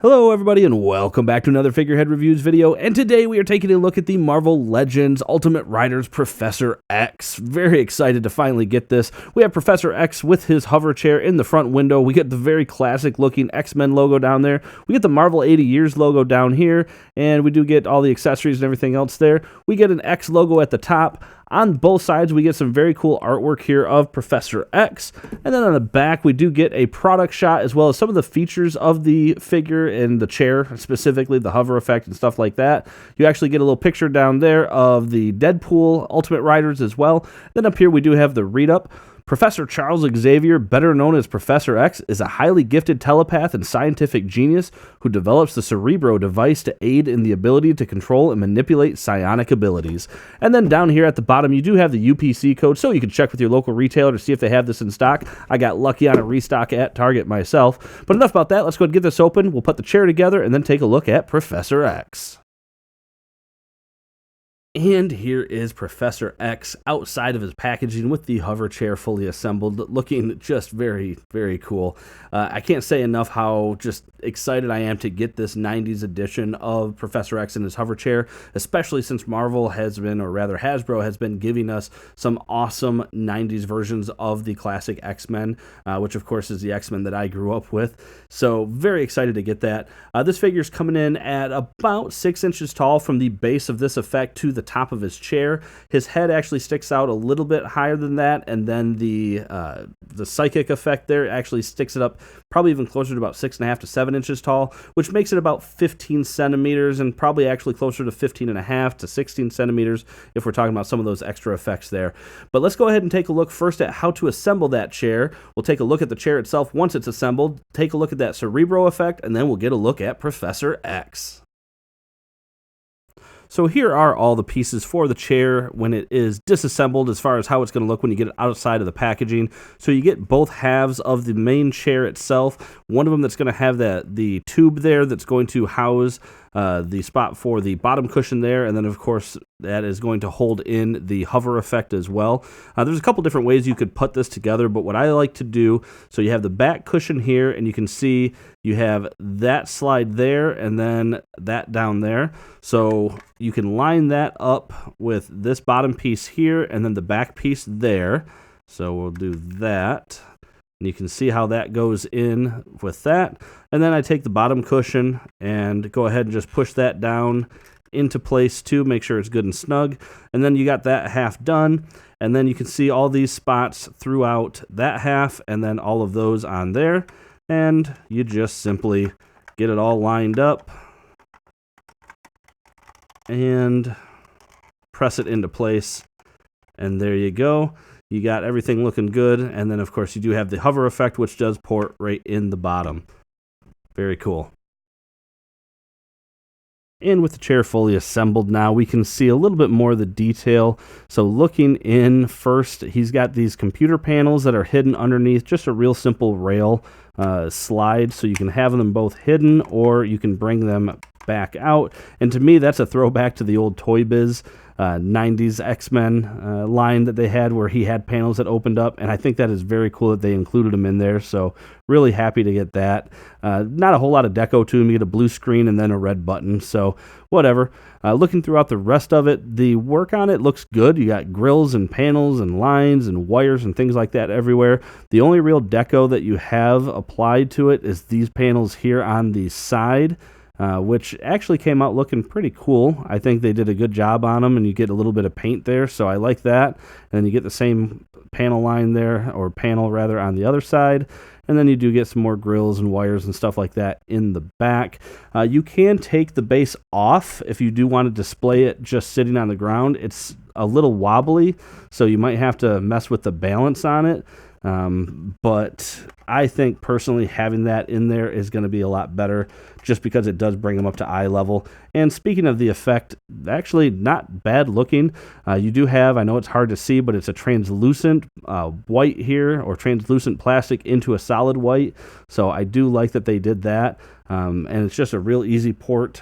Hello everybody and welcome back to another Figurehead Reviews video, and today we are taking a look at the Marvel Legends Ultimate Riders Professor X. Very excited to finally get this. We have Professor X with his hover chair in the front window. We get the very classic looking X-Men logo down there. We get the Marvel 80 Years logo down here, and we do get all the accessories and everything else there. We get an X logo at the top. On both sides, we get some very cool artwork here of Professor X. And then on the back, we do get a product shot as well as some of the features of the figure and the chair, specifically the hover effect and stuff like that. You actually get a little picture down there of the Deadpool Ultimate Riders as well. Then up here, we do have the read-up. Professor Charles Xavier, better known as Professor X, is a highly gifted telepath and scientific genius who develops the Cerebro device to aid in the ability to control and manipulate psionic abilities. And then down here at the bottom, you do have the UPC code, so you can check with your local retailer to see if they have this in stock. I got lucky on a restock at Target myself. But enough about that. Let's go ahead and get this open. We'll put the chair together and then take a look at Professor X. And here is Professor X outside of his packaging with the hover chair fully assembled, looking just very, very cool. I can't say enough how just excited I am to get this 90s edition of Professor X in his hover chair, especially since Marvel has been, or rather Hasbro has been giving us some awesome 90s versions of the classic X-Men, which of course is the X-Men that I grew up with. So very excited to get that. This figure's coming in at about 6 inches tall from the base of this effect to the top of his chair. His head actually sticks out a little bit higher than that, and then the psychic effect there actually sticks it up probably even closer to about 6.5 to 7 inches tall, which makes it about 15 centimeters and probably actually closer to 15.5 to 16 centimeters if we're talking about some of those extra effects there. But let's go ahead and take a look first at how to assemble that chair. We'll take a look at the chair itself once it's assembled, take a look at that Cerebro effect, and then we'll get a look at Professor X. So here are all the pieces for the chair when it is disassembled as far as how it's going to look when you get it outside of the packaging. So you get both halves of the main chair itself. One of them that's going to have the tube there that's going to house the spot for the bottom cushion there, and then of course that is going to hold in the hover effect as well. There's a couple different ways you could put this together, but what I like to do, so you have the back cushion here, and you can see you have that slide there and then that down there. So you can line that up with this bottom piece here and then the back piece there. So we'll do that. And you can see how that goes in with that. And then I take the bottom cushion and go ahead and just push that down into place too, make sure it's good and snug. And then you got that half done. And then you can see all these spots throughout that half and then all of those on there. And you just simply get it all lined up and press it into place. And there you go. You got everything looking good, and then of course you do have the hover effect, which does port right in the bottom. Very cool. And with the chair fully assembled now, we can see a little bit more of the detail. So looking in first, he's got these computer panels that are hidden underneath, just a real simple rail slide, so you can have them both hidden or you can bring them back out. And to me, that's a throwback to the old Toy Biz 90s X-Men line that they had, where he had panels that opened up, and I think that is very cool that they included them in there. So really happy to get that. Not a whole lot of deco to him. You get a blue screen and then a red button, so whatever. Looking throughout the rest of it, the work on it looks good. You got grills and panels and lines and wires and things like that everywhere. The only real deco that you have applied to it is these panels here on the side, which actually came out looking pretty cool. I think they did a good job on them, and you get a little bit of paint there, so I like that. And then you get the same panel line there, or panel rather, on the other side. And then you do get some more grills and wires and stuff like that in the back. You can take the base off if you do want to display it just sitting on the ground. It's a little wobbly, so you might have to mess with the balance on it. But I think personally having that in there is going to be a lot better, just because it does bring them up to eye level. And speaking of the effect, actually not bad looking. You do have, I know it's hard to see, but it's a translucent white here, or translucent plastic into a solid white. So I do like that they did that. And it's just a real easy port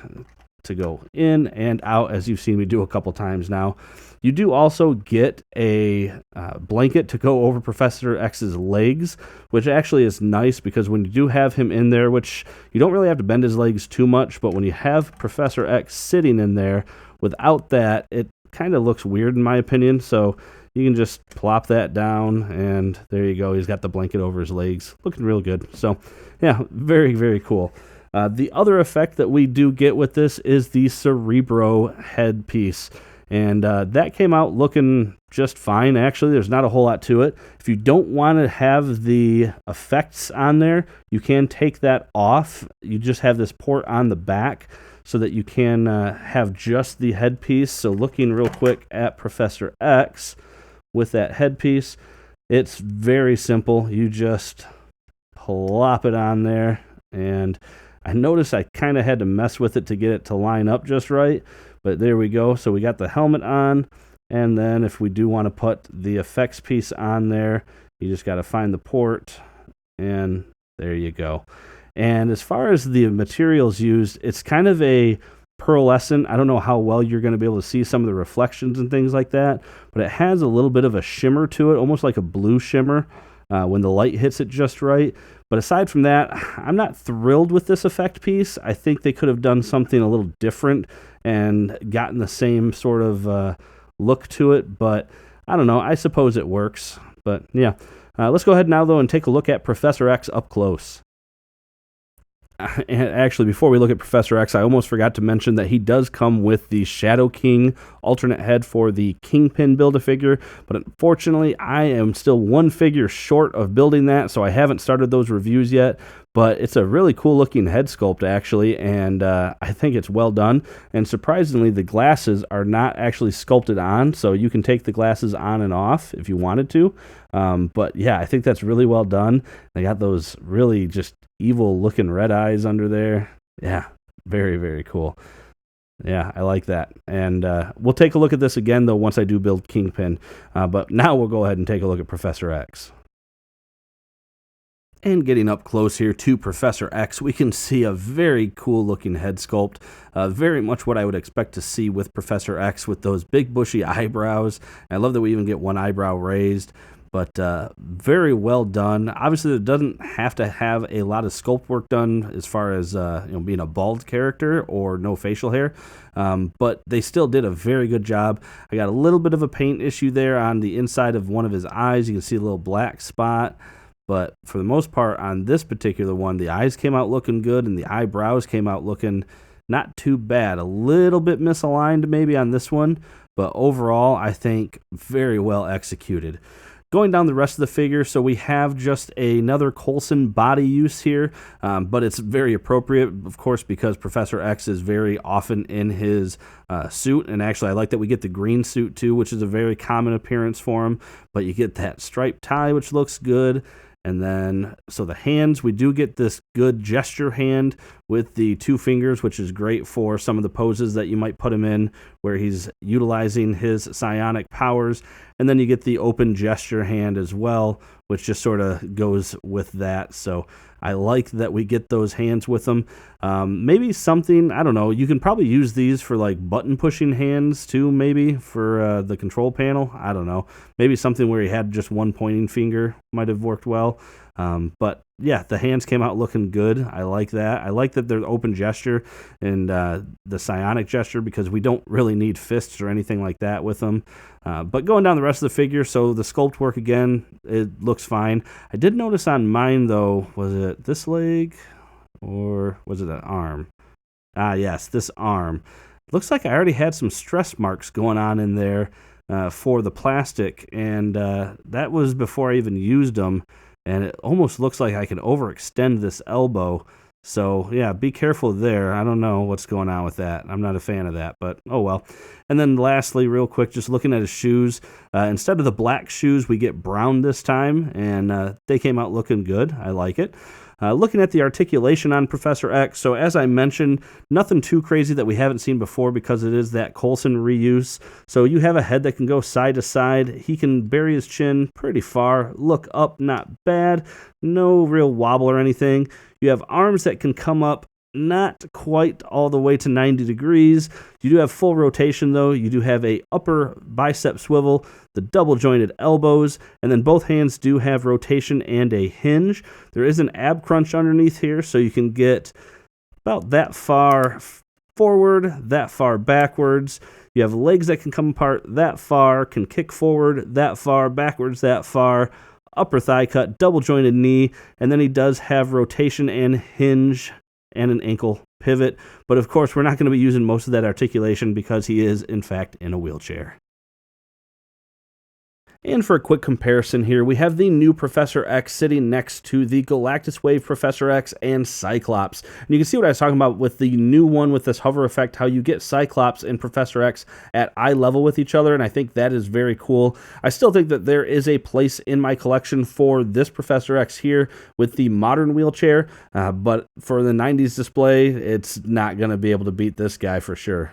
to go in and out, as you've seen me do a couple times now. You do also get a blanket to go over Professor X's legs, which actually is nice because when you do have him in there, which you don't really have to bend his legs too much, but when you have Professor X sitting in there without that, it kind of looks weird in my opinion. So you can just plop that down, and there you go. He's got the blanket over his legs, looking real good. So yeah, very, very cool. The other effect that we do get with this is the Cerebro headpiece. And that came out looking just fine, actually. There's not a whole lot to it. If you don't want to have the effects on there, you can take that off. You just have this port on the back so that you can have just the headpiece. So looking real quick at Professor X with that headpiece, it's very simple. You just plop it on there. And I noticed I kind of had to mess with it to get it to line up just right. But there we go. So we got the helmet on, and then if we do want to put the effects piece on there, you just got to find the port, and there you go. And as far as the materials used, it's kind of a pearlescent. I don't know how well you're going to be able to see some of the reflections and things like that, but it has a little bit of a shimmer to it, almost like a blue shimmer when the light hits it just right. But aside from that, I'm not thrilled with this effect piece. I think they could have done something a little different and gotten the same sort of look to it. But I don't know. I suppose it works. But yeah, let's go ahead now, though, and take a look at Professor X up close. And actually, before we look at Professor X, I almost forgot to mention that he does come with the Shadow King alternate head for the Kingpin Build-A-Figure, but unfortunately, I am still one figure short of building that, so I haven't started those reviews yet. But it's a really cool-looking head sculpt, actually, and I think it's well done. And surprisingly, the glasses are not actually sculpted on, so you can take the glasses on and off if you wanted to. But yeah, I think that's really well done. They got those really just evil-looking red eyes under there. Yeah, very, very cool. Yeah, I like that. And we'll take a look at this again, though, once I do build Kingpin. But now we'll go ahead and take a look at Professor X. And getting up close here to Professor X, we can see a very cool looking head sculpt. Very much what I would expect to see with Professor X with those big bushy eyebrows. I love that we even get one eyebrow raised. But very well done. Obviously, it doesn't have to have a lot of sculpt work done as far as being a bald character or no facial hair. But they still did a very good job. I got a little bit of a paint issue there on the inside of one of his eyes. You can see a little black spot. But for the most part, on this particular one, the eyes came out looking good, and the eyebrows came out looking not too bad. A little bit misaligned maybe on this one, but overall, I think very well executed. Going down the rest of the figure, so we have just another Coulson body use here, but it's very appropriate, of course, because Professor X is very often in his suit, and actually I like that we get the green suit too, which is a very common appearance for him, but you get that striped tie, which looks good. And then, so the hands, we do get this good gesture hand with the two fingers, which is great for some of the poses that you might put him in where he's utilizing his psionic powers. And then you get the open gesture hand as well, which just sort of goes with that. So I like that we get those hands with them. Maybe something, I don't know, you can probably use these for like button pushing hands too, maybe for the control panel. I don't know. Maybe something where he had just one pointing finger might have worked well. But yeah, the hands came out looking good. I like that. I like that they're open gesture and the psionic gesture because we don't really need fists or anything like that with them. But going down the rest of the figure, so the sculpt work again, it looks fine. I did notice on mine though, was it this leg or was it an arm? Ah, yes, this arm. Looks like I already had some stress marks going on in there for the plastic, and that was before I even used them. And it almost looks like I can overextend this elbow. So, yeah, be careful there. I don't know what's going on with that. I'm not a fan of that, but oh well. And then lastly, real quick, just looking at his shoes. Instead of the black shoes, we get brown this time, and they came out looking good. I like it. Looking at the articulation on Professor X, so as I mentioned, nothing too crazy that we haven't seen before because it is that Coulson reuse. So you have a head that can go side to side. He can bury his chin pretty far, look up, not bad, no real wobble or anything. You have arms that can come up not quite all the way to 90 degrees. You do have full rotation though. You do have a upper bicep swivel, the double jointed elbows, and then both hands do have rotation and a hinge. There is an ab crunch underneath here, so you can get about that far forward, that far backwards. You have legs that can come apart that far, can kick forward that far, backwards that far, upper thigh cut, double jointed knee, and then he does have rotation and hinge and an ankle pivot. But of course, we're not going to be using most of that articulation because he is, in fact, in a wheelchair. And for a quick comparison here, we have the new Professor X sitting next to the Galactus Wave Professor X and Cyclops. And you can see what I was talking about with the new one with this hover effect, how you get Cyclops and Professor X at eye level with each other, and I think that is very cool. I still think that there is a place in my collection for this Professor X here with the modern wheelchair, but for the 90s display, it's not going to be able to beat this guy for sure.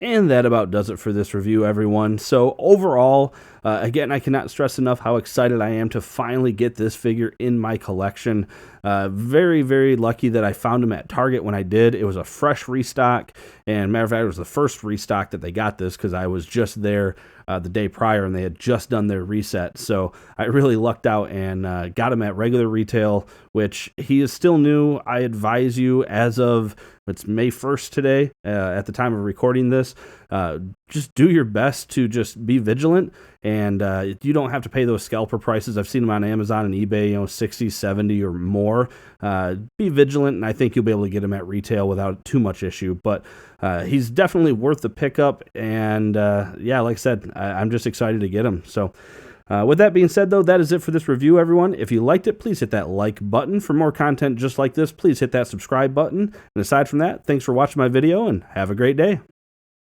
And that about does it for this review, everyone. So overall, again, I cannot stress enough how excited I am to finally get this figure in my collection. Very, very lucky that I found him at Target when I did. It was a fresh restock, and matter of fact, it was the first restock that they got this because I was just there the day prior, and they had just done their reset. So I really lucked out and got him at regular retail, which he is still new. I advise you, as of it's May 1st today, at the time of recording this, just do your best to just be vigilant, and you don't have to pay those scalper prices. I've seen them on Amazon and eBay, 60, 70 or more. Be vigilant, and I think you'll be able to get him at retail without too much issue. But he's definitely worth the pickup, and yeah, like I said, I'm just excited to get him. So with that being said, though, that is it for this review, everyone. If you liked it, please hit that like button. For more content just like this, please hit that subscribe button. And aside from that, thanks for watching my video, and have a great day.